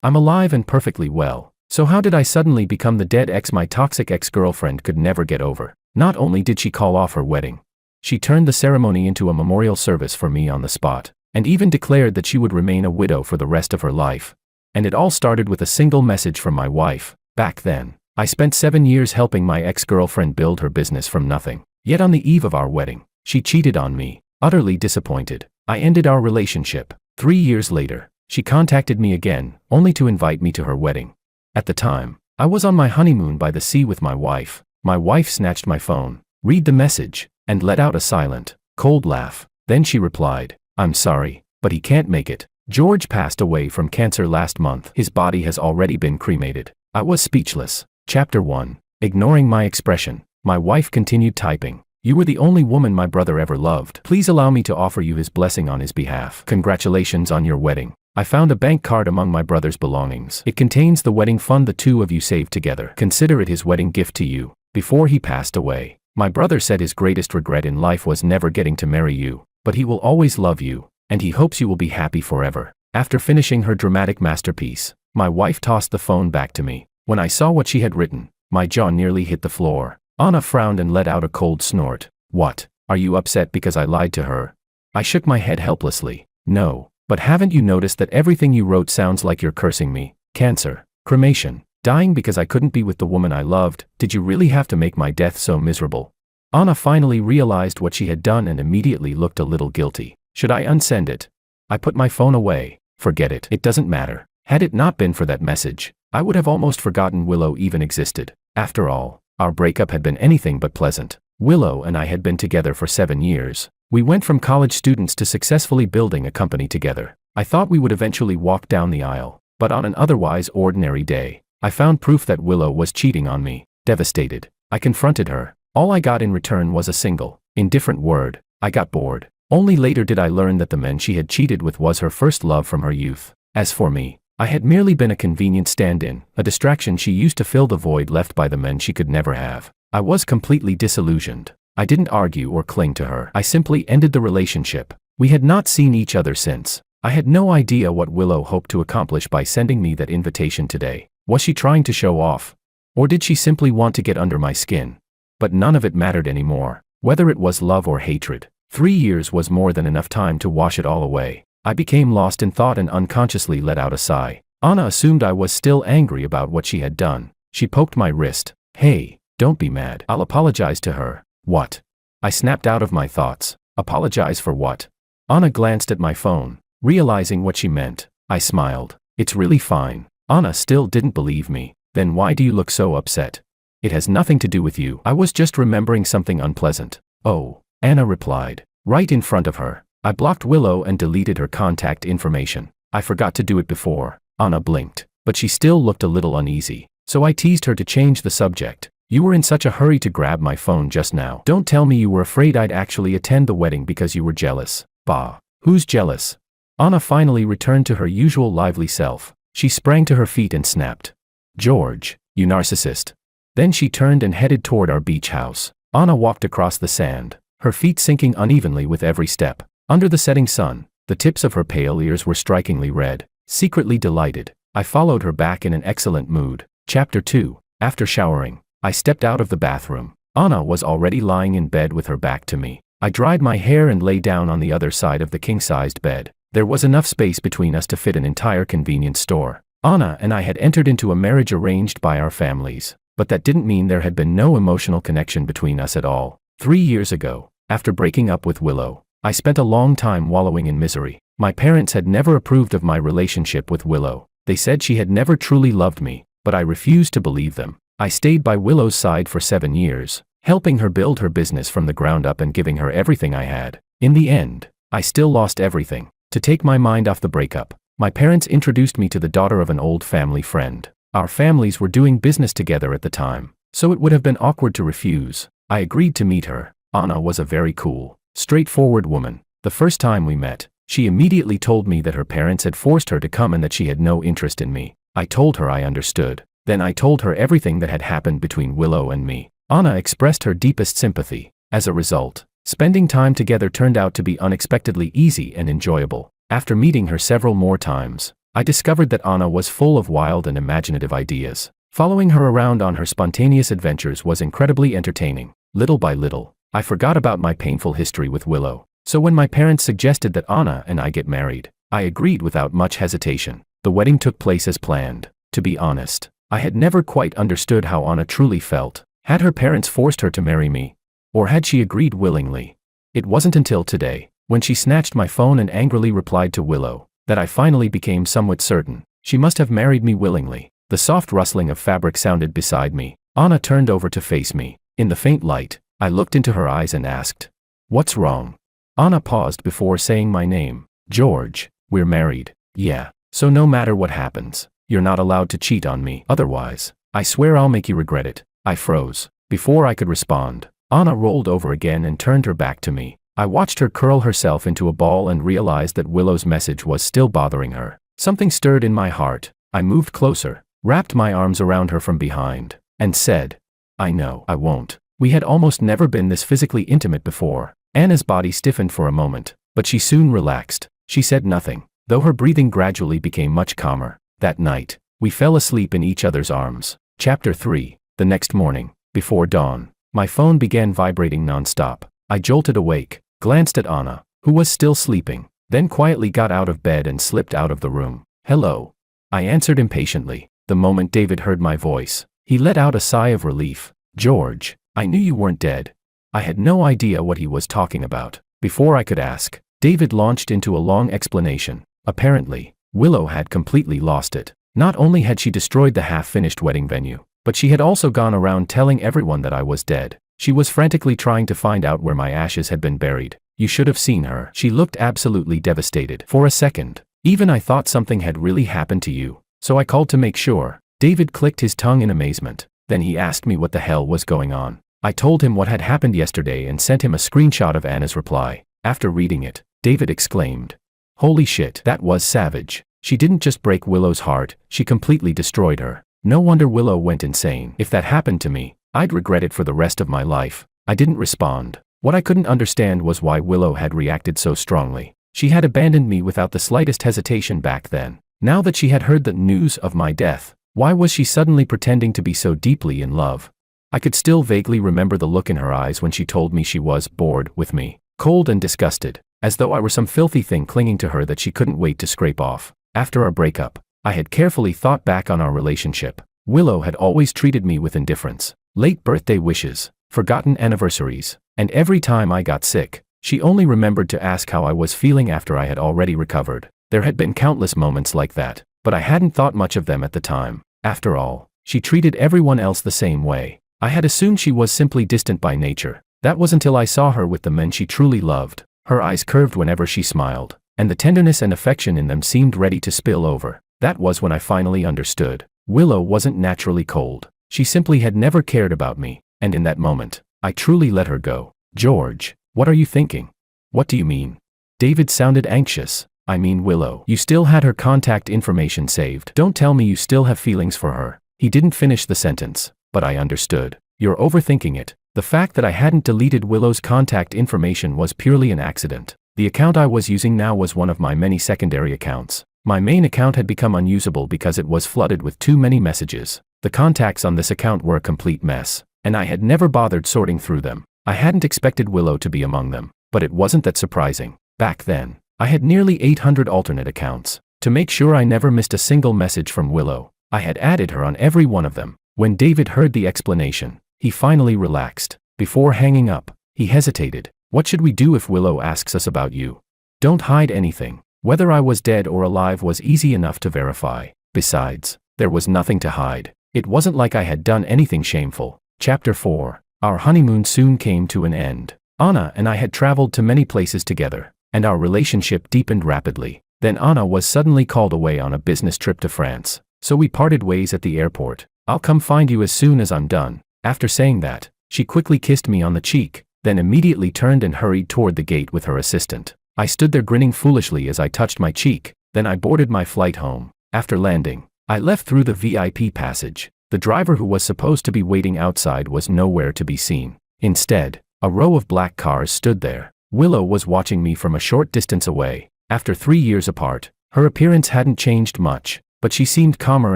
I'm alive and perfectly well. So how did I suddenly become the dead ex my toxic ex-girlfriend could never get over? Not only did she call off her wedding, she turned the ceremony into a memorial service for me on the spot, and even declared that she would remain a widow for the rest of her life. And it all started with a single message from my wife. Back then, I spent 7 years helping my ex-girlfriend build her business from nothing. Yet on the eve of our wedding, she cheated on me. Utterly disappointed, I ended our relationship. 3 years later, she contacted me again, only to invite me to her wedding. At the time, I was on my honeymoon by the sea with my wife. My wife snatched my phone, read the message, and let out a silent, cold laugh. Then she replied, "I'm sorry, but he can't make it. George passed away from cancer last month. His body has already been cremated." I was speechless. Chapter 1. Ignoring my expression, my wife continued typing. "You were the only woman my brother ever loved. Please allow me to offer you his blessing on his behalf. Congratulations on your wedding. I found a bank card among my brother's belongings. It contains the wedding fund the two of you saved together. Consider it his wedding gift to you. Before he passed away, my brother said his greatest regret in life was never getting to marry you, but he will always love you, and he hopes you will be happy forever." After finishing her dramatic masterpiece, my wife tossed the phone back to me. When I saw what she had written, my jaw nearly hit the floor. Anna frowned and let out a cold snort. "What? Are you upset because I lied to her?" I shook my head helplessly. "No, but haven't you noticed that everything you wrote sounds like you're cursing me? Cancer, cremation, dying because I couldn't be with the woman I loved. Did you really have to make my death so miserable?" Anna finally realized what she had done and immediately looked a little guilty. "Should I unsend it?" I put my phone away. "Forget it. It doesn't matter. Had it not been for that message, I would have almost forgotten Willow even existed. After all, our breakup had been anything but pleasant. Willow and I had been together for 7 years. We went from college students to successfully building a company together. I thought we would eventually walk down the aisle, but on an otherwise ordinary day, I found proof that Willow was cheating on me. Devastated, I confronted her. All I got in return was a single, indifferent word. I got bored. Only later did I learn that the man she had cheated with was her first love from her youth. As for me, I had merely been a convenient stand-in, a distraction she used to fill the void left by the men she could never have. I was completely disillusioned. I didn't argue or cling to her. I simply ended the relationship. We had not seen each other since. I had no idea what Willow hoped to accomplish by sending me that invitation today. Was she trying to show off? Or did she simply want to get under my skin? But none of it mattered anymore. Whether it was love or hatred, 3 years was more than enough time to wash it all away. I became lost in thought and unconsciously let out a sigh. Anna assumed I was still angry about what she had done. She poked my wrist. "Hey, don't be mad. I'll apologize to her." "What?" I snapped out of my thoughts. "Apologize for what?" Anna glanced at my phone, realizing what she meant. I smiled. "It's really fine." Anna still didn't believe me. "Then why do you look so upset?" "It has nothing to do with you. I was just remembering something unpleasant." "Oh," Anna replied. Right in front of her, I blocked Willow and deleted her contact information. "I forgot to do it before." Anna blinked, but she still looked a little uneasy. So I teased her to change the subject. "You were in such a hurry to grab my phone just now. Don't tell me you were afraid I'd actually attend the wedding because you were jealous." "Bah. Who's jealous?" Anna finally returned to her usual lively self. She sprang to her feet and snapped. "George, you narcissist." Then she turned and headed toward our beach house. Anna walked across the sand, her feet sinking unevenly with every step. Under the setting sun, the tips of her pale ears were strikingly red. Secretly delighted, I followed her back in an excellent mood. Chapter 2. After showering, I stepped out of the bathroom. Anna was already lying in bed with her back to me. I dried my hair and lay down on the other side of the king-sized bed. There was enough space between us to fit an entire convenience store. Anna and I had entered into a marriage arranged by our families, but that didn't mean there had been no emotional connection between us at all. 3 years ago, after breaking up with Willow, I spent a long time wallowing in misery. My parents had never approved of my relationship with Willow. They said she had never truly loved me, but I refused to believe them. I stayed by Willow's side for 7 years, helping her build her business from the ground up and giving her everything I had. In the end, I still lost everything. To take my mind off the breakup, my parents introduced me to the daughter of an old family friend. Our families were doing business together at the time, so it would have been awkward to refuse. I agreed to meet her. Anna was a very cool, straightforward woman. The first time we met, she immediately told me that her parents had forced her to come and that she had no interest in me. I told her I understood. Then I told her everything that had happened between Willow and me. Anna expressed her deepest sympathy. As a result, spending time together turned out to be unexpectedly easy and enjoyable. After meeting her several more times, I discovered that Anna was full of wild and imaginative ideas. Following her around on her spontaneous adventures was incredibly entertaining. Little by little, I forgot about my painful history with Willow. So when my parents suggested that Anna and I get married, I agreed without much hesitation. The wedding took place as planned. To be honest, I had never quite understood how Anna truly felt. Had her parents forced her to marry me? Or had she agreed willingly? It wasn't until today, when she snatched my phone and angrily replied to Willow, that I finally became somewhat certain. She must have married me willingly. The soft rustling of fabric sounded beside me. Anna turned over to face me. In the faint light, I looked into her eyes and asked, "What's wrong?" Anna paused before saying my name. "George, we're married." "Yeah, so no matter what happens, you're not allowed to cheat on me. Otherwise, I swear I'll make you regret it." I froze. Before I could respond, Anna rolled over again and turned her back to me. I watched her curl herself into a ball and realized that Willow's message was still bothering her. Something stirred in my heart. I moved closer, wrapped my arms around her from behind, and said, "I know I won't." We had almost never been this physically intimate before. Anna's body stiffened for a moment, but she soon relaxed. She said nothing, though her breathing gradually became much calmer. That night, we fell asleep in each other's arms. Chapter 3. The next morning, before dawn, my phone began vibrating nonstop. I jolted awake, glanced at Anna, who was still sleeping, then quietly got out of bed and slipped out of the room. "Hello," I answered impatiently. The moment David heard my voice, he let out a sigh of relief. "George, I knew you weren't dead." I had no idea what he was talking about. Before I could ask, David launched into a long explanation. Apparently, Willow had completely lost it. Not only had she destroyed the half-finished wedding venue, but she had also gone around telling everyone that I was dead. She was frantically trying to find out where my ashes had been buried. You should have seen her. She looked absolutely devastated. For a second, even I thought something had really happened to you. So I called to make sure. David clicked his tongue in amazement. Then he asked me what the hell was going on. I told him what had happened yesterday and sent him a screenshot of Anna's reply. After reading it, David exclaimed, "Holy shit, that was savage. She didn't just break Willow's heart, she completely destroyed her. No wonder Willow went insane. If that happened to me, I'd regret it for the rest of my life." I didn't respond. What I couldn't understand was why Willow had reacted so strongly. She had abandoned me without the slightest hesitation back then. Now that she had heard the news of my death, why was she suddenly pretending to be so deeply in love? I could still vaguely remember the look in her eyes when she told me she was bored with me, cold and disgusted, as though I were some filthy thing clinging to her that she couldn't wait to scrape off. After our breakup, I had carefully thought back on our relationship. Willow had always treated me with indifference. Late birthday wishes, forgotten anniversaries, and every time I got sick, she only remembered to ask how I was feeling after I had already recovered. There had been countless moments like that, but I hadn't thought much of them at the time. After all, she treated everyone else the same way. I had assumed she was simply distant by nature. That was until I saw her with the men she truly loved. Her eyes curved whenever she smiled, and the tenderness and affection in them seemed ready to spill over. That was when I finally understood. Willow wasn't naturally cold. She simply had never cared about me, and in that moment, I truly let her go. "George, what are you thinking?" "What do you mean?" David sounded anxious. "I mean Willow. You still had her contact information saved. Don't tell me you still have feelings for her." He didn't finish the sentence, but I understood. "You're overthinking it." The fact that I hadn't deleted Willow's contact information was purely an accident. The account I was using now was one of my many secondary accounts. My main account had become unusable because it was flooded with too many messages. The contacts on this account were a complete mess, and I had never bothered sorting through them. I hadn't expected Willow to be among them, but it wasn't that surprising. Back then, I had nearly 800 alternate accounts. To make sure I never missed a single message from Willow, I had added her on every one of them. When David heard the explanation, he finally relaxed. Before hanging up, he hesitated. "What should we do if Willow asks us about you?" "Don't hide anything." Whether I was dead or alive was easy enough to verify. Besides, there was nothing to hide. It wasn't like I had done anything shameful. Chapter 4. Our honeymoon soon came to an end. Anna and I had traveled to many places together, and our relationship deepened rapidly. Then Anna was suddenly called away on a business trip to France, so we parted ways at the airport. "I'll come find you as soon as I'm done." After saying that, she quickly kissed me on the cheek, then immediately turned and hurried toward the gate with her assistant. I stood there grinning foolishly as I touched my cheek, then I boarded my flight home. After landing, I left through the VIP passage. The driver who was supposed to be waiting outside was nowhere to be seen. Instead, a row of black cars stood there. Willow was watching me from a short distance away. After 3 years apart, Her appearance hadn't changed much, but she seemed calmer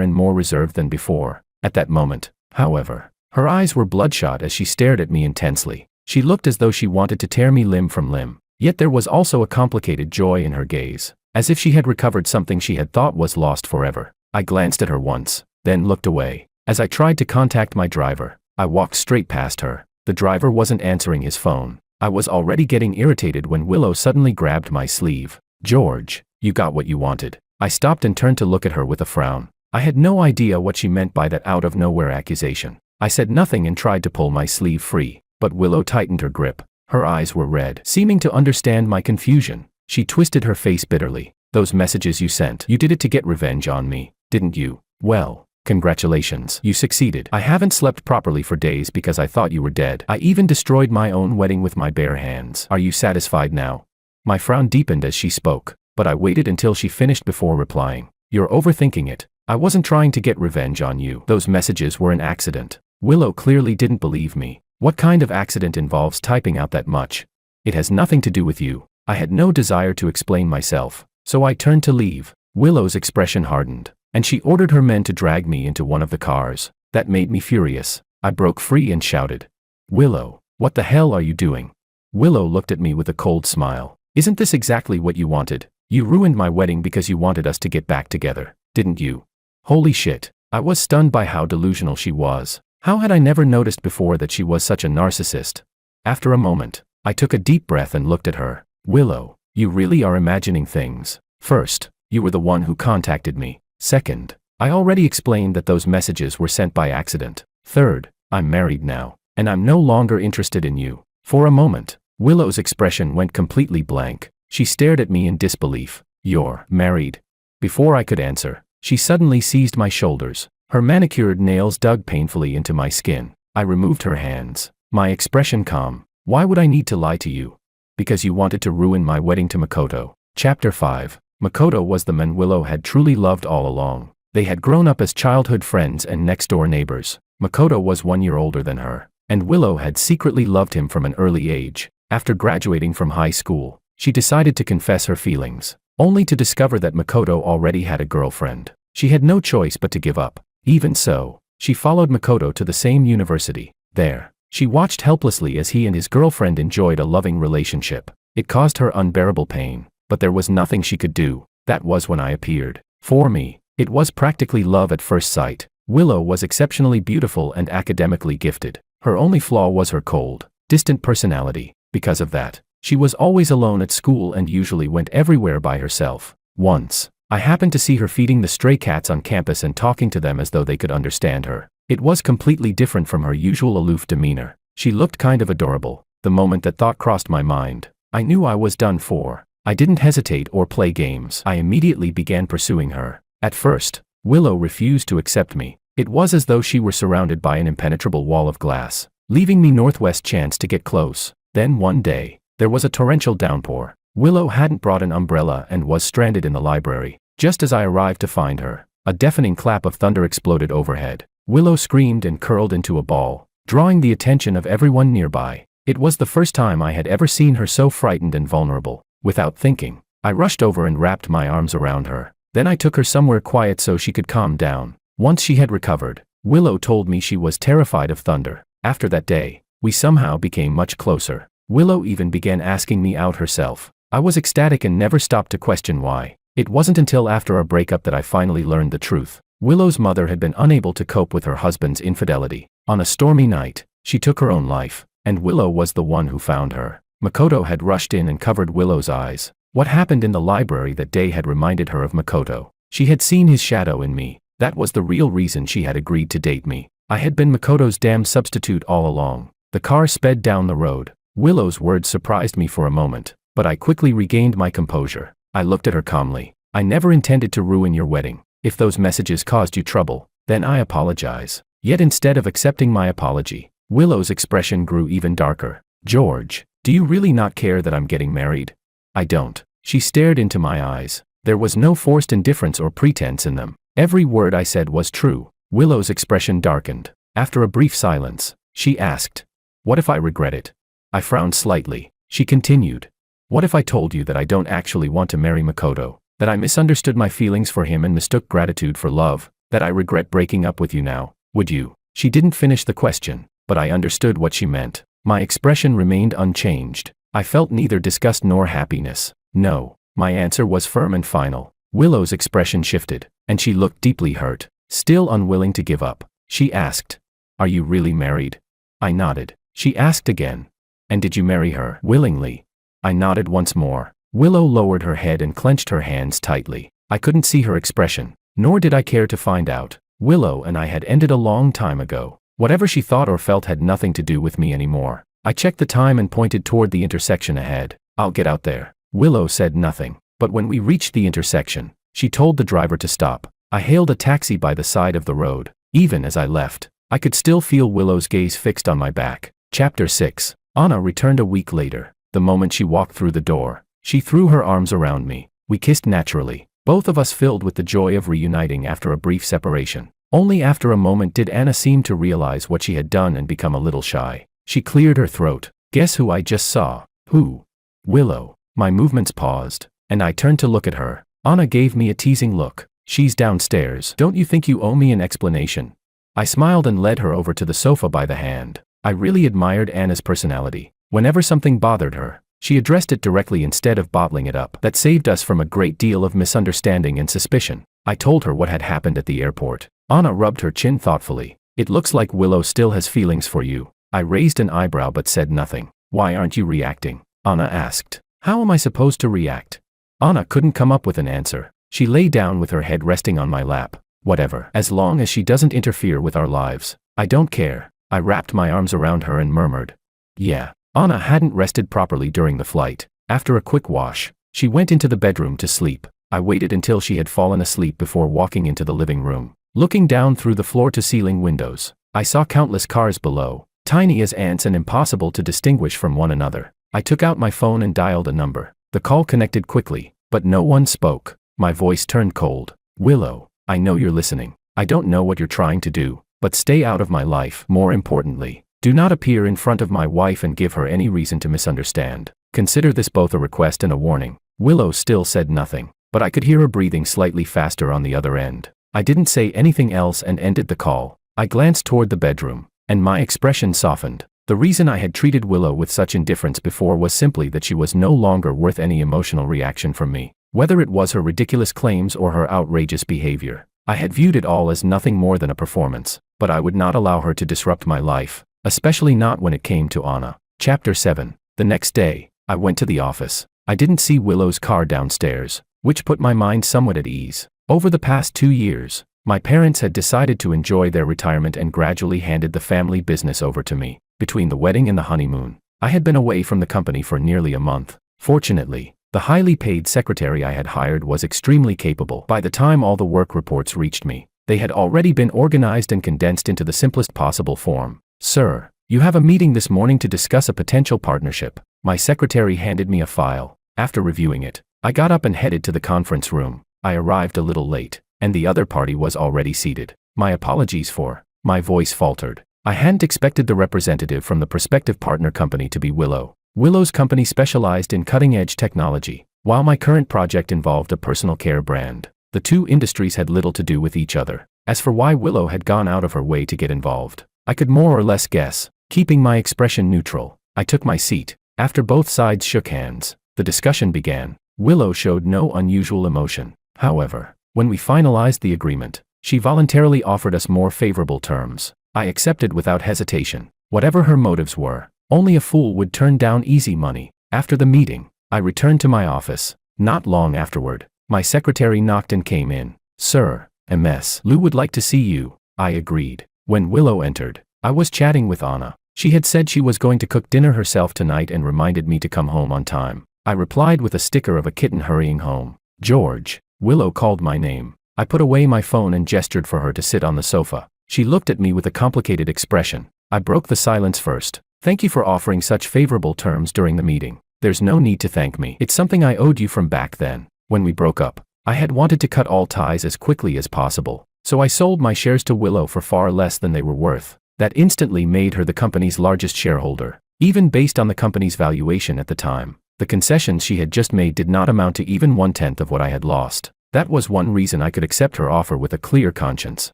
and more reserved than before. At that moment, however, her eyes were bloodshot as she stared at me intensely. She looked as though she wanted to tear me limb from limb. Yet there was also a complicated joy in her gaze, as if she had recovered something she had thought was lost forever. I glanced at her once, then looked away. As I tried to contact my driver, I walked straight past her. The driver wasn't answering his phone. I was already getting irritated when Willow suddenly grabbed my sleeve. "George, you got what you wanted." I stopped and turned to look at her with a frown. I had no idea what she meant by that out-of-nowhere accusation. I said nothing and tried to pull my sleeve free, but Willow tightened her grip. Her eyes were red, seeming to understand my confusion. She twisted her face bitterly. "Those messages you sent, you did it to get revenge on me, didn't you? Well, congratulations, you succeeded. I haven't slept properly for days because I thought you were dead. I even destroyed my own wedding with my bare hands. Are you satisfied now?" My frown deepened as she spoke, but I waited until she finished before replying. "You're overthinking it. I wasn't trying to get revenge on you. Those messages were an accident." Willow clearly didn't believe me. What kind of accident involves typing out that much? "It has nothing to do with you." I had no desire to explain myself, so I turned to leave. Willow's expression hardened, and she ordered her men to drag me into one of the cars. That made me furious. I broke free and shouted, "Willow, what the hell are you doing?" Willow looked at me with a cold smile. "Isn't this exactly what you wanted? You ruined my wedding because you wanted us to get back together, didn't you?" Holy shit. I was stunned by how delusional she was. How had I never noticed before that she was such a narcissist? After a moment, I took a deep breath and looked at her. "Willow, you really are imagining things. First, you were the one who contacted me. Second, I already explained that those messages were sent by accident. Third, I'm married now, and I'm no longer interested in you." For a moment, Willow's expression went completely blank. She stared at me in disbelief. "You're married?" Before I could answer, she suddenly seized my shoulders. Her manicured nails dug painfully into my skin. I removed her hands, my expression calm. "Why would I need to lie to you?" "Because you wanted to ruin my wedding to Makoto." Chapter 5. Makoto was the man Willow had truly loved all along. They had grown up as childhood friends and next-door neighbors. Makoto was 1 year older than her, and Willow had secretly loved him from an early age. After graduating from high school, she decided to confess her feelings, only to discover that Makoto already had a girlfriend. She had no choice but to give up. Even so, she followed Makoto to the same university. There, she watched helplessly as he and his girlfriend enjoyed a loving relationship. It caused her unbearable pain, but there was nothing she could do. That was when I appeared. For me, it was practically love at first sight. Willow was exceptionally beautiful and academically gifted. Her only flaw was her cold, distant personality. Because of that, she was always alone at school and usually went everywhere by herself. Once, I happened to see her feeding the stray cats on campus and talking to them as though they could understand her. It was completely different from her usual aloof demeanor. She looked kind of adorable. The moment that thought crossed my mind, I knew I was done for. I didn't hesitate or play games. I immediately began pursuing her. At first, Willow refused to accept me. It was as though she were surrounded by an impenetrable wall of glass, leaving me northwest chance to get close. Then one day, there was a torrential downpour. Willow hadn't brought an umbrella and was stranded in the library. Just as I arrived to find her, a deafening clap of thunder exploded overhead. Willow screamed and curled into a ball, drawing the attention of everyone nearby. It was the first time I had ever seen her so frightened and vulnerable. Without thinking, I rushed over and wrapped my arms around her. Then I took her somewhere quiet so she could calm down. Once she had recovered, Willow told me she was terrified of thunder. After that day, we somehow became much closer. Willow even began asking me out herself. I was ecstatic and never stopped to question why. It wasn't until after our breakup that I finally learned the truth. Willow's mother had been unable to cope with her husband's infidelity. On a stormy night, she took her own life, and Willow was the one who found her. Makoto had rushed in and covered Willow's eyes. What happened in the library that day had reminded her of Makoto. She had seen his shadow in me. That was the real reason she had agreed to date me. I had been Makoto's damned substitute all along. The car sped down the road. Willow's words surprised me for a moment, but I quickly regained my composure. I looked at her calmly. "I never intended to ruin your wedding. If those messages caused you trouble, then I apologize." Yet instead of accepting my apology, Willow's expression grew even darker. "George, do you really not care that I'm getting married?" "I don't." She stared into my eyes. There was no forced indifference or pretense in them. Every word I said was true. Willow's expression darkened. After a brief silence, she asked, "What if I regret it?" I frowned slightly. She continued, "What if I told you that I don't actually want to marry Makoto? That I misunderstood my feelings for him and mistook gratitude for love. That I regret breaking up with you now, would you? She didn't finish the question, but I understood what she meant. My expression remained unchanged. I felt neither disgust nor happiness. No. My answer was firm and final. Willow's expression shifted, and she looked deeply hurt. Still unwilling to give up, she asked, "Are you really married?" I nodded. She asked again, "And did you marry her willingly?" I nodded once more. Willow lowered her head and clenched her hands tightly. I couldn't see her expression, nor did I care to find out. Willow and I had ended a long time ago. Whatever she thought or felt had nothing to do with me anymore. I checked the time and pointed toward the intersection ahead. "I'll get out there." Willow said nothing, but when we reached the intersection, she told the driver to stop. I hailed a taxi by the side of the road. Even as I left, I could still feel Willow's gaze fixed on my back. Chapter 6. Anna returned a week later. The moment she walked through the door, she threw her arms around me. We kissed naturally, both of us filled with the joy of reuniting after a brief separation. Only after a moment did Anna seem to realize what she had done and become a little shy. She cleared her throat. "Guess who I just saw?" "Who?" "Willow." My movements paused, and I turned to look at her. Anna gave me a teasing look. "She's downstairs. Don't you think you owe me an explanation?" I smiled and led her over to the sofa by the hand. I really admired Anna's personality. Whenever something bothered her, she addressed it directly instead of bottling it up. That saved us from a great deal of misunderstanding and suspicion. I told her what had happened at the airport. Anna rubbed her chin thoughtfully. "It looks like Willow still has feelings for you." I raised an eyebrow but said nothing. "Why aren't you reacting?" Anna asked. "How am I supposed to react?" Anna couldn't come up with an answer. She lay down with her head resting on my lap. "Whatever, as long as she doesn't interfere with our lives. I don't care." I wrapped my arms around her and murmured, "Yeah." Anna hadn't rested properly during the flight. After a quick wash, she went into the bedroom to sleep. I waited until she had fallen asleep before walking into the living room. Looking down through the floor-to-ceiling windows, I saw countless cars below, tiny as ants and impossible to distinguish from one another. I took out my phone and dialed a number. The call connected quickly, but no one spoke. My voice turned cold. "Willow, I know you're listening. I don't know what you're trying to do, but stay out of my life. More importantly, do not appear in front of my wife and give her any reason to misunderstand. Consider this both a request and a warning." Willow still said nothing, but I could hear her breathing slightly faster on the other end. I didn't say anything else and ended the call. I glanced toward the bedroom, and my expression softened. The reason I had treated Willow with such indifference before was simply that she was no longer worth any emotional reaction from me. Whether it was her ridiculous claims or her outrageous behavior, I had viewed it all as nothing more than a performance, but I would not allow her to disrupt my life, especially not when it came to Anna. Chapter 7. The next day, I went to the office. I didn't see Willow's car downstairs, which put my mind somewhat at ease. Over the past 2 years, my parents had decided to enjoy their retirement and gradually handed the family business over to me. Between the wedding and the honeymoon, I had been away from the company for nearly a month. Fortunately, the highly paid secretary I had hired was extremely capable. By the time all the work reports reached me, they had already been organized and condensed into the simplest possible form. "Sir, you have a meeting this morning to discuss a potential partnership." My secretary handed me a file. After reviewing it, I got up and headed to the conference room. I arrived a little late, and the other party was already seated. "My apologies for..." My voice faltered. I hadn't expected the representative from the prospective partner company to be Willow. Willow's company specialized in cutting-edge technology, while my current project involved a personal care brand. The two industries had little to do with each other. As for why Willow had gone out of her way to get involved, I could more or less guess. Keeping my expression neutral, I took my seat. After both sides shook hands, the discussion began. Willow showed no unusual emotion. However, when we finalized the agreement, she voluntarily offered us more favorable terms. I accepted without hesitation. Whatever her motives were, only a fool would turn down easy money. After the meeting, I returned to my office. Not long afterward, my secretary knocked and came in. "Sir, Ms. Liu would like to see you." I agreed. When Willow entered, I was chatting with Anna. She had said she was going to cook dinner herself tonight and reminded me to come home on time. I replied with a sticker of a kitten hurrying home. "George." Willow called my name. I put away my phone and gestured for her to sit on the sofa. She looked at me with a complicated expression. I broke the silence first. "Thank you for offering such favorable terms during the meeting. There's no need to thank me. It's something I owed you from back then. When we broke up, I had wanted to cut all ties as quickly as possible, so I sold my shares to Willow for far less than they were worth. That instantly made her the company's largest shareholder, even based on the company's valuation at the time. The concessions she had just made did not amount to even 1/10 of what I had lost. That was one reason I could accept her offer with a clear conscience.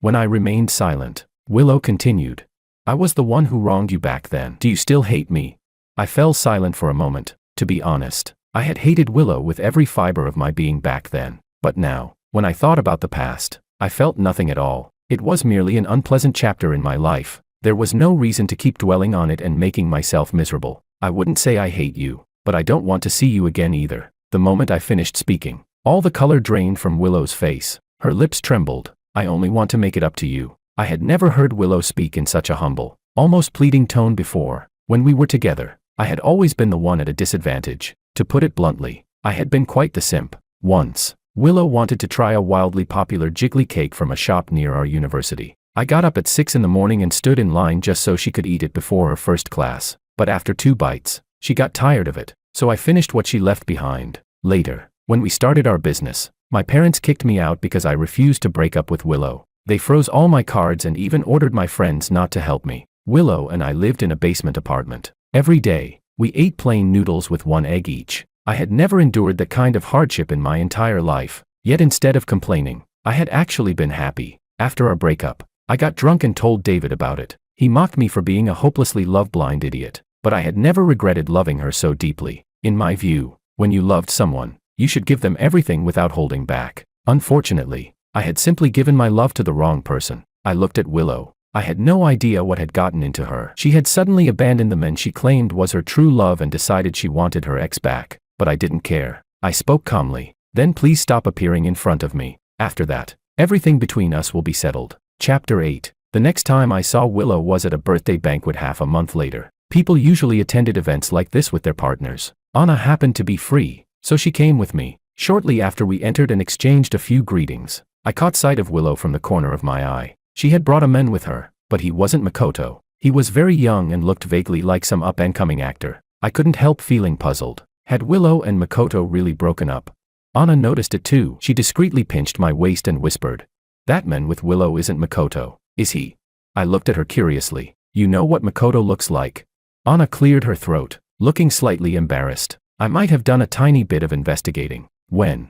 When I remained silent, Willow continued. I was the one who wronged you back then. Do you still hate me? I fell silent for a moment. To be honest, I had hated Willow with every fiber of my being back then. But now, when I thought about the past, I felt nothing at all. It was merely an unpleasant chapter in my life. There was no reason to keep dwelling on it and making myself miserable. I wouldn't say I hate you, but I don't want to see you again either. The moment I finished speaking, all the color drained from Willow's face. Her lips trembled. I only want to make it up to you. I had never heard Willow speak in such a humble, almost pleading tone before. When we were together, I had always been the one at a disadvantage. To put it bluntly, I had been quite the simp. Once, Willow wanted to try a wildly popular jiggly cake from a shop near our university. I got up at 6 in the morning and stood in line just so she could eat it before her first class. But after 2 bites, she got tired of it, so I finished what she left behind. Later, when we started our business, my parents kicked me out because I refused to break up with Willow. They froze all my cards and even ordered my friends not to help me. Willow and I lived in a basement apartment. Every day, we ate plain noodles with 1 egg each. I had never endured that kind of hardship in my entire life, yet instead of complaining, I had actually been happy. After our breakup, I got drunk and told David about it. He mocked me for being a hopelessly love-blind idiot, but I had never regretted loving her so deeply. In my view, when you loved someone, you should give them everything without holding back. Unfortunately, I had simply given my love to the wrong person. I looked at Willow. I had no idea what had gotten into her. She had suddenly abandoned the man she claimed was her true love and decided she wanted her ex back. But I didn't care. I spoke calmly. Then please stop appearing in front of me. After that, everything between us will be settled. Chapter 8. The next time I saw Willow was at a birthday banquet half a month later. People usually attended events like this with their partners. Anna happened to be free, so she came with me. Shortly after we entered and exchanged a few greetings, I caught sight of Willow from the corner of my eye. She had brought a man with her, but he wasn't Makoto. He was very young and looked vaguely like some up-and-coming actor. I couldn't help feeling puzzled. Had Willow and Makoto really broken up? Anna noticed it too. She discreetly pinched my waist and whispered, "That man with Willow isn't Makoto, is he?" I looked at her curiously. "You know what Makoto looks like?" Anna cleared her throat, looking slightly embarrassed. I might have done a tiny bit of investigating. When?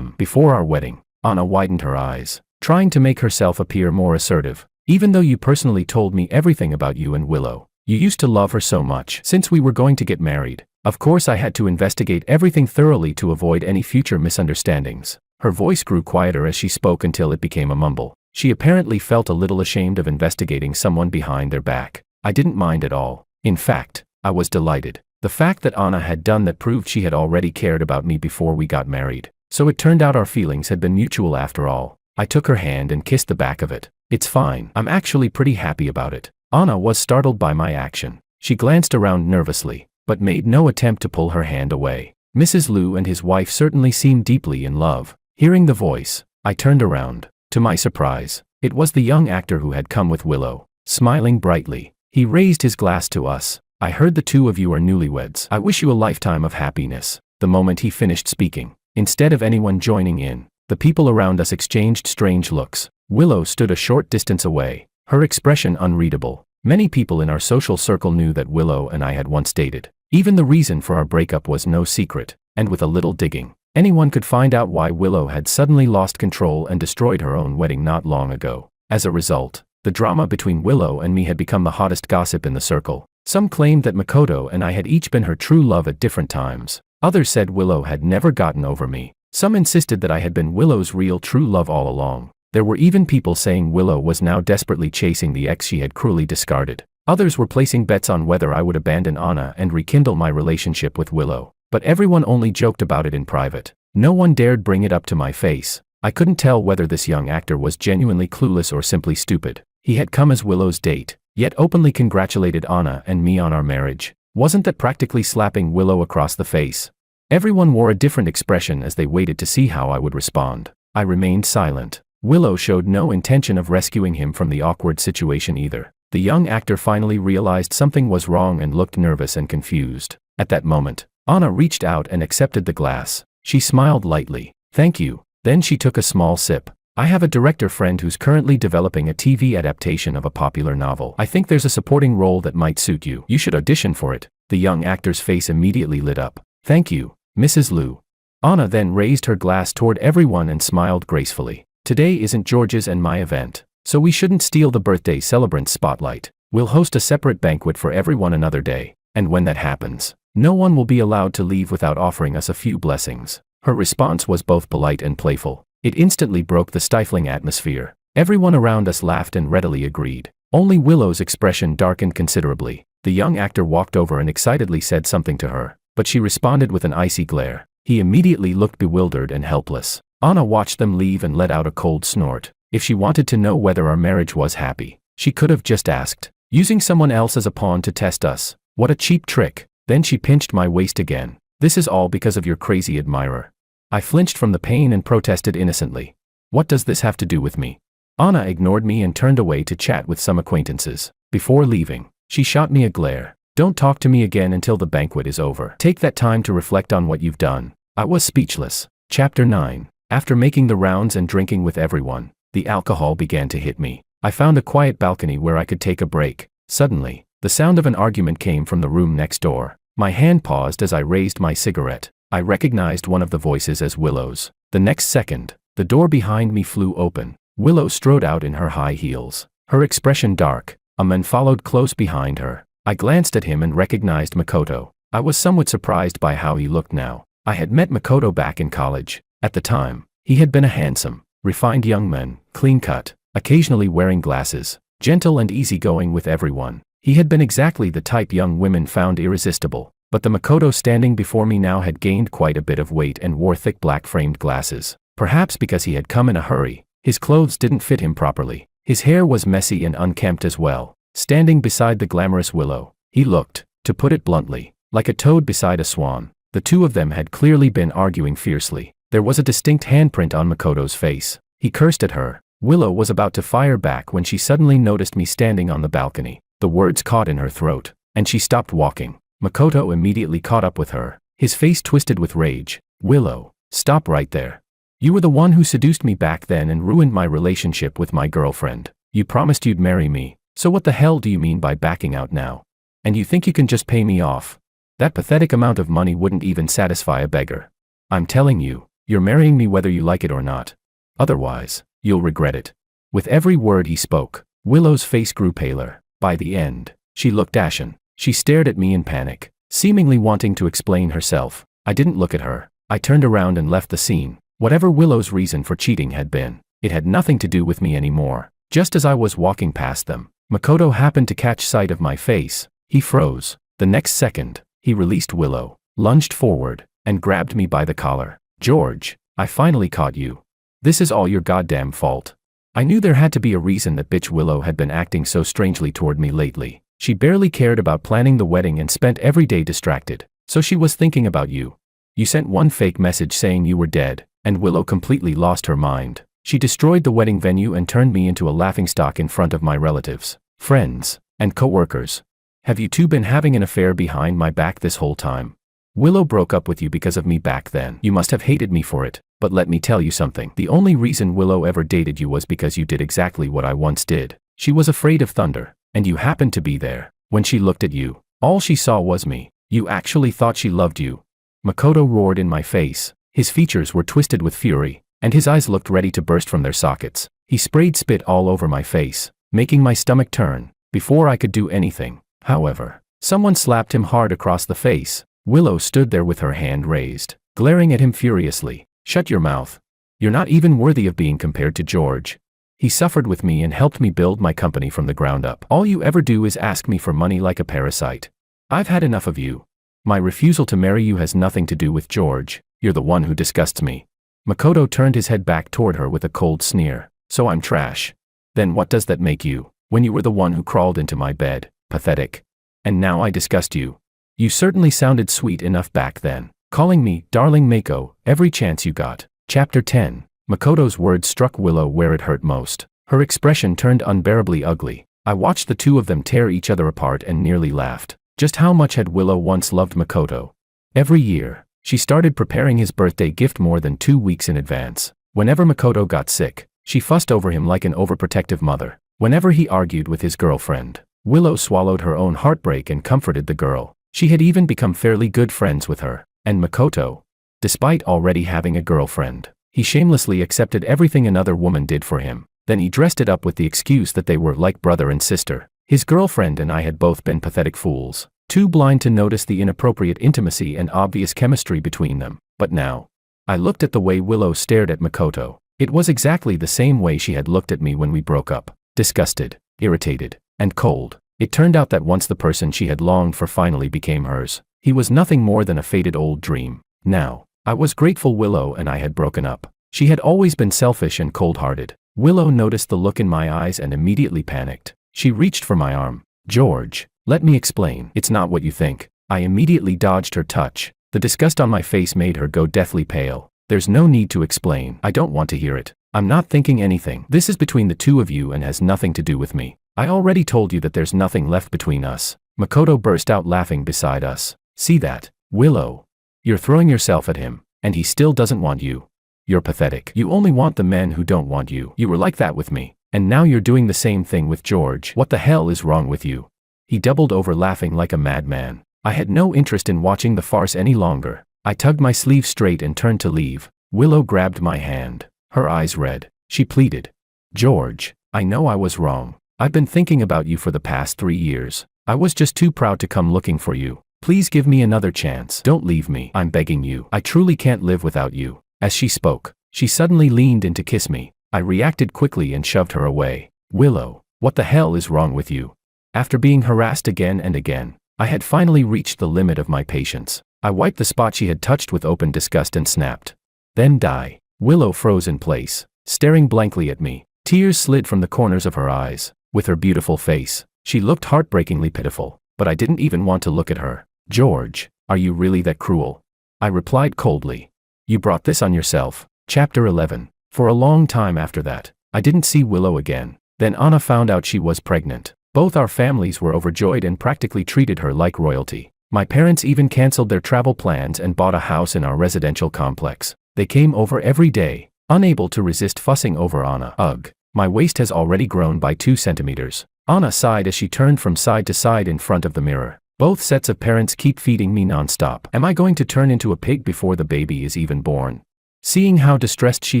Before our wedding. Anna widened her eyes, trying to make herself appear more assertive. "Even though you personally told me everything about you and Willow, you used to love her so much. Since we were going to get married, of course I had to investigate everything thoroughly to avoid any future misunderstandings." Her voice grew quieter as she spoke until it became a mumble. She apparently felt a little ashamed of investigating someone behind their back. I didn't mind at all. In fact, I was delighted. The fact that Anna had done that proved she had already cared about me before we got married. So it turned out our feelings had been mutual after all. I took her hand and kissed the back of it. "It's fine. I'm actually pretty happy about it." Anna was startled by my action. She glanced around nervously, but made no attempt to pull her hand away. Mrs. Liu and his wife certainly seemed deeply in love. Hearing the voice, I turned around. To my surprise, it was the young actor who had come with Willow. Smiling brightly, he raised his glass to us. "I heard the two of you are newlyweds. I wish you a lifetime of happiness." The moment he finished speaking, instead of anyone joining in, the people around us exchanged strange looks. Willow stood a short distance away, her expression unreadable. Many people in our social circle knew that Willow and I had once dated. Even the reason for our breakup was no secret, and with a little digging, anyone could find out why Willow had suddenly lost control and destroyed her own wedding not long ago. As a result, the drama between Willow and me had become the hottest gossip in the circle. Some claimed that Makoto and I had each been her true love at different times. Others said Willow had never gotten over me. Some insisted that I had been Willow's real true love all along. There were even people saying Willow was now desperately chasing the ex she had cruelly discarded. Others were placing bets on whether I would abandon Anna and rekindle my relationship with Willow. But everyone only joked about it in private. No one dared bring it up to my face. I couldn't tell whether this young actor was genuinely clueless or simply stupid. He had come as Willow's date, yet openly congratulated Anna and me on our marriage. Wasn't that practically slapping Willow across the face? Everyone wore a different expression as they waited to see how I would respond. I remained silent. Willow showed no intention of rescuing him from the awkward situation either. The young actor finally realized something was wrong and looked nervous and confused. At that moment, Anna reached out and accepted the glass. She smiled lightly. "Thank you." Then she took a small sip. "I have a director friend who's currently developing a TV adaptation of a popular novel. I think there's a supporting role that might suit you. You should audition for it." The young actor's face immediately lit up. Thank you, Mrs. Liu. Anna then raised her glass toward everyone and smiled gracefully. Today isn't George's and my event, so we shouldn't steal the birthday celebrant's spotlight. We'll host a separate banquet for everyone another day, and when that happens, no one will be allowed to leave without offering us a few blessings. Her response was both polite and playful. It instantly broke the stifling atmosphere. Everyone around us laughed and readily agreed. Only Willow's expression darkened considerably. The young actor walked over and excitedly said something to her, but she responded with an icy glare. He immediately looked bewildered and helpless. Anna watched them leave and let out a cold snort. If she wanted to know whether our marriage was happy, she could have just asked. Using someone else as a pawn to test us. What a cheap trick. Then she pinched my waist again. This is all because of your crazy admirer. I flinched from the pain and protested innocently. What does this have to do with me? Anna ignored me and turned away to chat with some acquaintances. Before leaving, she shot me a glare. Don't talk to me again until the banquet is over. Take that time to reflect on what you've done. I was speechless. Chapter 9. After making the rounds and drinking with everyone, the alcohol began to hit me. I found a quiet balcony where I could take a break. Suddenly, the sound of an argument came from the room next door. My hand paused as I raised my cigarette. I recognized one of the voices as Willow's. The next second, the door behind me flew open. Willow strode out in her high heels, her expression dark. A man followed close behind her. I glanced at him and recognized Makoto. I was somewhat surprised by how he looked now. I had met Makoto back in college. At the time, he had been a handsome, refined young man, clean-cut, occasionally wearing glasses, gentle and easygoing with everyone. He had been exactly the type young women found irresistible. But the Makoto standing before me now had gained quite a bit of weight and wore thick black-framed glasses. Perhaps because he had come in a hurry, his clothes didn't fit him properly. His hair was messy and unkempt as well. Standing beside the glamorous Willow, he looked, to put it bluntly, like a toad beside a swan. The two of them had clearly been arguing fiercely. There was a distinct handprint on Makoto's face. He cursed at her. Willow was about to fire back when she suddenly noticed me standing on the balcony. The words caught in her throat, and she stopped walking. Makoto immediately caught up with her, his face twisted with rage. Willow, stop right there. You were the one who seduced me back then and ruined my relationship with my girlfriend. You promised you'd marry me, so what the hell do you mean by backing out now? And you think you can just pay me off? That pathetic amount of money wouldn't even satisfy a beggar. I'm telling you, you're marrying me whether you like it or not. Otherwise, you'll regret it. With every word he spoke, Willow's face grew paler. By the end, she looked ashen. She stared at me in panic, seemingly wanting to explain herself. I didn't look at her. I turned around and left the scene. Whatever Willow's reason for cheating had been, it had nothing to do with me anymore. Just as I was walking past them, Makoto happened to catch sight of my face. He froze. The next second, he released Willow, lunged forward, and grabbed me by the collar. George, I finally caught you. This is all your goddamn fault. I knew there had to be a reason that bitch Willow had been acting so strangely toward me lately. She barely cared about planning the wedding and spent every day distracted. So she was thinking about you. You sent one fake message saying you were dead, and Willow completely lost her mind. She destroyed the wedding venue and turned me into a laughingstock in front of my relatives, friends, and co-workers. Have you two been having an affair behind my back this whole time? Willow broke up with you because of me back then. You must have hated me for it, but let me tell you something. The only reason Willow ever dated you was because you did exactly what I once did. She was afraid of thunder, and you happened to be there. When she looked at you, all she saw was me. You actually thought she loved you. Makoto roared in my face. His features were twisted with fury, and his eyes looked ready to burst from their sockets. He sprayed spit all over my face, making my stomach turn. Before I could do anything, however, someone slapped him hard across the face. Willow stood there with her hand raised, glaring at him furiously. Shut your mouth. You're not even worthy of being compared to George. He suffered with me and helped me build my company from the ground up. All you ever do is ask me for money like a parasite. I've had enough of you. My refusal to marry you has nothing to do with George. You're the one who disgusts me. Makoto turned his head back toward her with a cold sneer. So I'm trash. Then what does that make you, when you were the one who crawled into my bed? Pathetic. And now I disgust you. You certainly sounded sweet enough back then, calling me Darling Mako every chance you got. Chapter 10. Makoto's words struck Willow where it hurt most. Her expression turned unbearably ugly. I watched the two of them tear each other apart and nearly laughed. Just how much had Willow once loved Makoto? Every year, she started preparing his birthday gift more than 2 weeks in advance. Whenever Makoto got sick, she fussed over him like an overprotective mother. Whenever he argued with his girlfriend, Willow swallowed her own heartbreak and comforted the girl. She had even become fairly good friends with her. And Makoto? Despite already having a girlfriend, he shamelessly accepted everything another woman did for him. Then he dressed it up with the excuse that they were like brother and sister. His girlfriend and I had both been pathetic fools, too blind to notice the inappropriate intimacy and obvious chemistry between them. But now, I looked at the way Willow stared at Makoto. It was exactly the same way she had looked at me when we broke up. Disgusted, irritated, and cold. It turned out that once the person she had longed for finally became hers, he was nothing more than a faded old dream. Now, I was grateful Willow and I had broken up. She had always been selfish and cold-hearted. Willow noticed the look in my eyes and immediately panicked. She reached for my arm. George, let me explain. It's not what you think. I immediately dodged her touch. The disgust on my face made her go deathly pale. There's no need to explain. I don't want to hear it. I'm not thinking anything. This is between the two of you and has nothing to do with me. I already told you that there's nothing left between us. Makoto burst out laughing beside us. See that, Willow? You're throwing yourself at him, and he still doesn't want you. You're pathetic. You only want the men who don't want you. You were like that with me, and now you're doing the same thing with George. What the hell is wrong with you? He doubled over laughing like a madman. I had no interest in watching the farce any longer. I tugged my sleeve straight and turned to leave. Willow grabbed my hand. Her eyes red. She pleaded. George, I know I was wrong. I've been thinking about you for the past 3 years. I was just too proud to come looking for you. Please give me another chance. Don't leave me. I'm begging you. I truly can't live without you. As she spoke, she suddenly leaned in to kiss me. I reacted quickly and shoved her away. Willow, what the hell is wrong with you? After being harassed again and again, I had finally reached the limit of my patience. I wiped the spot she had touched with open disgust and snapped. Then die. Willow froze in place, staring blankly at me. Tears slid from the corners of her eyes. With her beautiful face, she looked heartbreakingly pitiful, but I didn't even want to look at her. George, are you really that cruel? I replied coldly. You brought this on yourself. Chapter 11. For a long time after that, I didn't see Willow again. Then Anna found out she was pregnant. Both our families were overjoyed and practically treated her like royalty. My parents even canceled their travel plans and bought a house in our residential complex. They came over every day, unable to resist fussing over Anna. Ugh, my waist has already grown by 2 centimeters. Anna sighed as she turned from side to side in front of the mirror. Both sets of parents keep feeding me non-stop. Am I going to turn into a pig before the baby is even born? Seeing how distressed she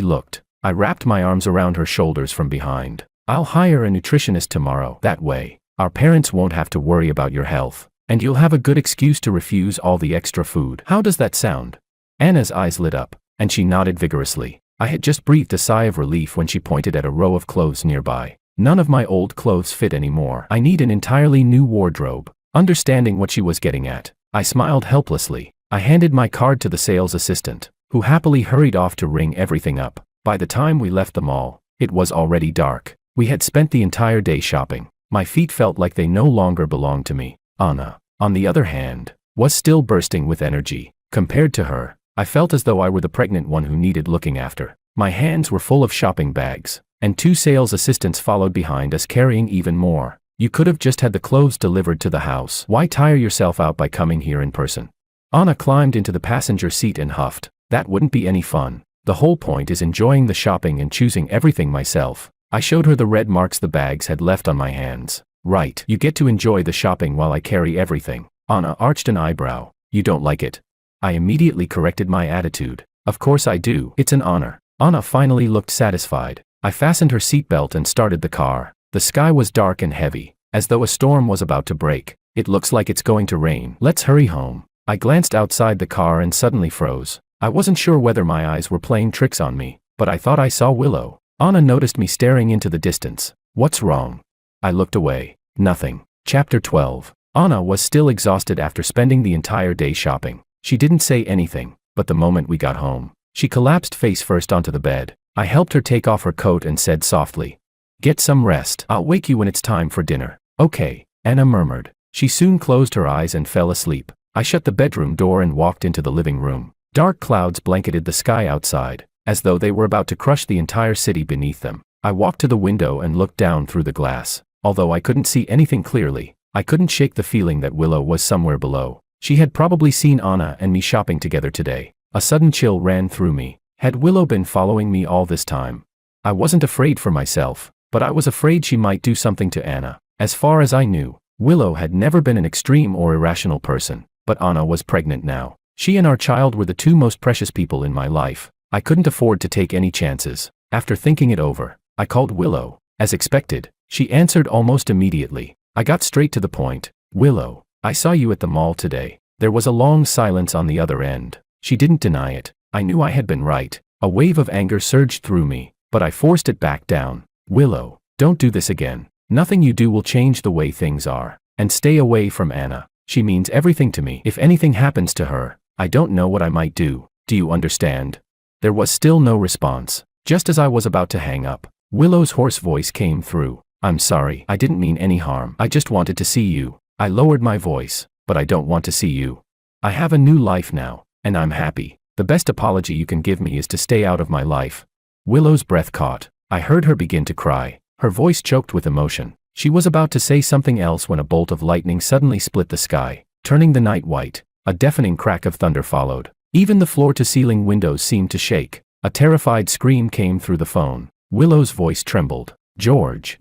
looked, I wrapped my arms around her shoulders from behind. I'll hire a nutritionist tomorrow. That way, our parents won't have to worry about your health, and you'll have a good excuse to refuse all the extra food. How does that sound? Anna's eyes lit up, and she nodded vigorously. I had just breathed a sigh of relief when she pointed at a row of clothes nearby. None of my old clothes fit anymore. I need an entirely new wardrobe. Understanding what she was getting at, I smiled helplessly. I handed my card to the sales assistant, who happily hurried off to ring everything up. By the time we left the mall, it was already dark. We had spent the entire day shopping. My feet felt like they no longer belonged to me. Anna, on the other hand, was still bursting with energy. Compared to her, I felt as though I were the pregnant one who needed looking after. My hands were full of shopping bags, and 2 sales assistants followed behind us carrying even more. You could have just had the clothes delivered to the house. Why tire yourself out by coming here in person? Anna climbed into the passenger seat and huffed. That wouldn't be any fun. The whole point is enjoying the shopping and choosing everything myself. I showed her the red marks the bags had left on my hands. Right, you get to enjoy the shopping while I carry everything. Anna arched an eyebrow. You don't like it? I immediately corrected my attitude. Of course I do. It's an honor. Anna finally looked satisfied. I fastened her seatbelt and started the car. The sky was dark and heavy, as though a storm was about to break. It looks like it's going to rain. Let's hurry home. I glanced outside the car and suddenly froze. I wasn't sure whether my eyes were playing tricks on me, but I thought I saw Willow. Anna noticed me staring into the distance. What's wrong? I looked away. Nothing. Chapter 12. Anna was still exhausted after spending the entire day shopping. She didn't say anything, but the moment we got home, she collapsed face first onto the bed. I helped her take off her coat and said softly, "Get some rest. I'll wake you when it's time for dinner." "Okay," Anna murmured. She soon closed her eyes and fell asleep. I shut the bedroom door and walked into the living room. Dark clouds blanketed the sky outside, as though they were about to crush the entire city beneath them. I walked to the window and looked down through the glass. Although I couldn't see anything clearly, I couldn't shake the feeling that Willow was somewhere below. She had probably seen Anna and me shopping together today. A sudden chill ran through me. Had Willow been following me all this time? I wasn't afraid for myself, but I was afraid she might do something to Anna. As far as I knew, Willow had never been an extreme or irrational person, but Anna was pregnant now. She and our child were the two most precious people in my life. I couldn't afford to take any chances. After thinking it over, I called Willow. As expected, she answered almost immediately. I got straight to the point. Willow, I saw you at the mall today. There was a long silence on the other end. She didn't deny it. I knew I had been right. A wave of anger surged through me, but I forced it back down. Willow, don't do this again. Nothing you do will change the way things are. And stay away from Anna. She means everything to me. If anything happens to her, I don't know what I might do. Do you understand? There was still no response. Just as I was about to hang up, Willow's hoarse voice came through. I'm sorry, I didn't mean any harm. I just wanted to see you. I lowered my voice, but I don't want to see you. I have a new life now, and I'm happy. The best apology you can give me is to stay out of my life. Willow's breath caught. I heard her begin to cry. Her voice choked with emotion. She was about to say something else when a bolt of lightning suddenly split the sky, turning the night white. A deafening crack of thunder followed. Even the floor-to-ceiling windows seemed to shake. A terrified scream came through the phone. Willow's voice trembled. George,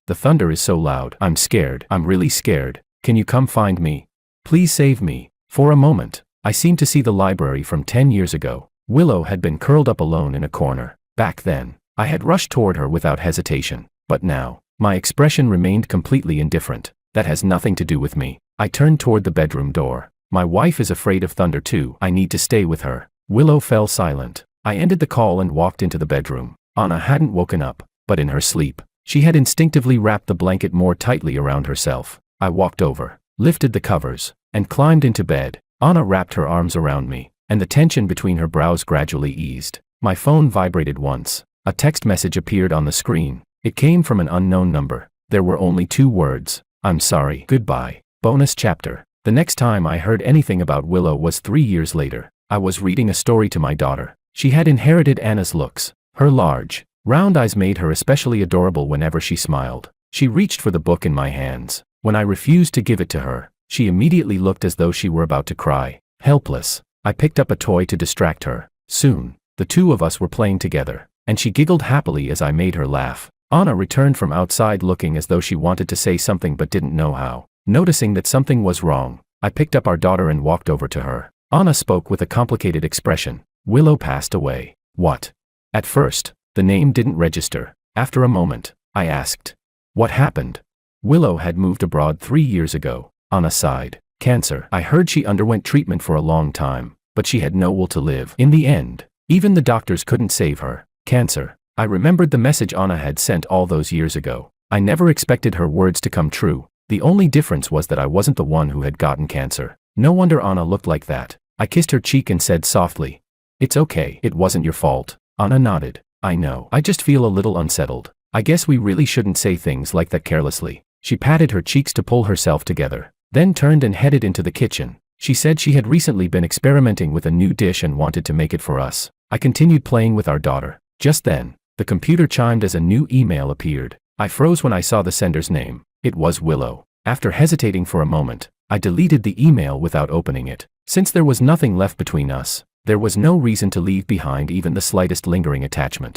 the thunder is so loud. I'm scared. I'm really scared. Can you come find me? Please save me. For a moment, I seemed to see the library from 10 years ago. Willow had been curled up alone in a corner. Back then, I had rushed toward her without hesitation. But now, my expression remained completely indifferent. That has nothing to do with me. I turned toward the bedroom door. My wife is afraid of thunder too. I need to stay with her. Willow fell silent. I ended the call and walked into the bedroom. Anna hadn't woken up, but in her sleep, she had instinctively wrapped the blanket more tightly around herself. I walked over, lifted the covers, and climbed into bed. Anna wrapped her arms around me, and the tension between her brows gradually eased. My phone vibrated once. A text message appeared on the screen. It came from an unknown number. There were only 2 words. I'm sorry. Goodbye. Bonus chapter. The next time I heard anything about Willow was 3 years later. I was reading a story to my daughter. She had inherited Anna's looks. Her large, round eyes made her especially adorable whenever she smiled. She reached for the book in my hands. When I refused to give it to her, she immediately looked as though she were about to cry. Helpless, I picked up a toy to distract her. Soon, the two of us were playing together, and she giggled happily as I made her laugh. Anna returned from outside looking as though she wanted to say something but didn't know how. Noticing that something was wrong, I picked up our daughter and walked over to her. Anna spoke with a complicated expression. Willow passed away. What? At first, the name didn't register. After a moment, I asked, what happened? Willow had moved abroad 3 years ago. Anna sighed. Cancer. I heard she underwent treatment for a long time, but she had no will to live. In the end, even the doctors couldn't save her. Cancer. I remembered the message Anna had sent all those years ago. I never expected her words to come true. The only difference was that I wasn't the one who had gotten cancer. No wonder Anna looked like that. I kissed her cheek and said softly, it's okay, it wasn't your fault. Anna nodded. I know. I just feel a little unsettled. I guess we really shouldn't say things like that carelessly. She patted her cheeks to pull herself together, then turned and headed into the kitchen. She said she had recently been experimenting with a new dish and wanted to make it for us. I continued playing with our daughter. Just then, the computer chimed as a new email appeared. I froze when I saw the sender's name. It was Willow. After hesitating for a moment, I deleted the email without opening it. Since there was nothing left between us, there was no reason to leave behind even the slightest lingering attachment.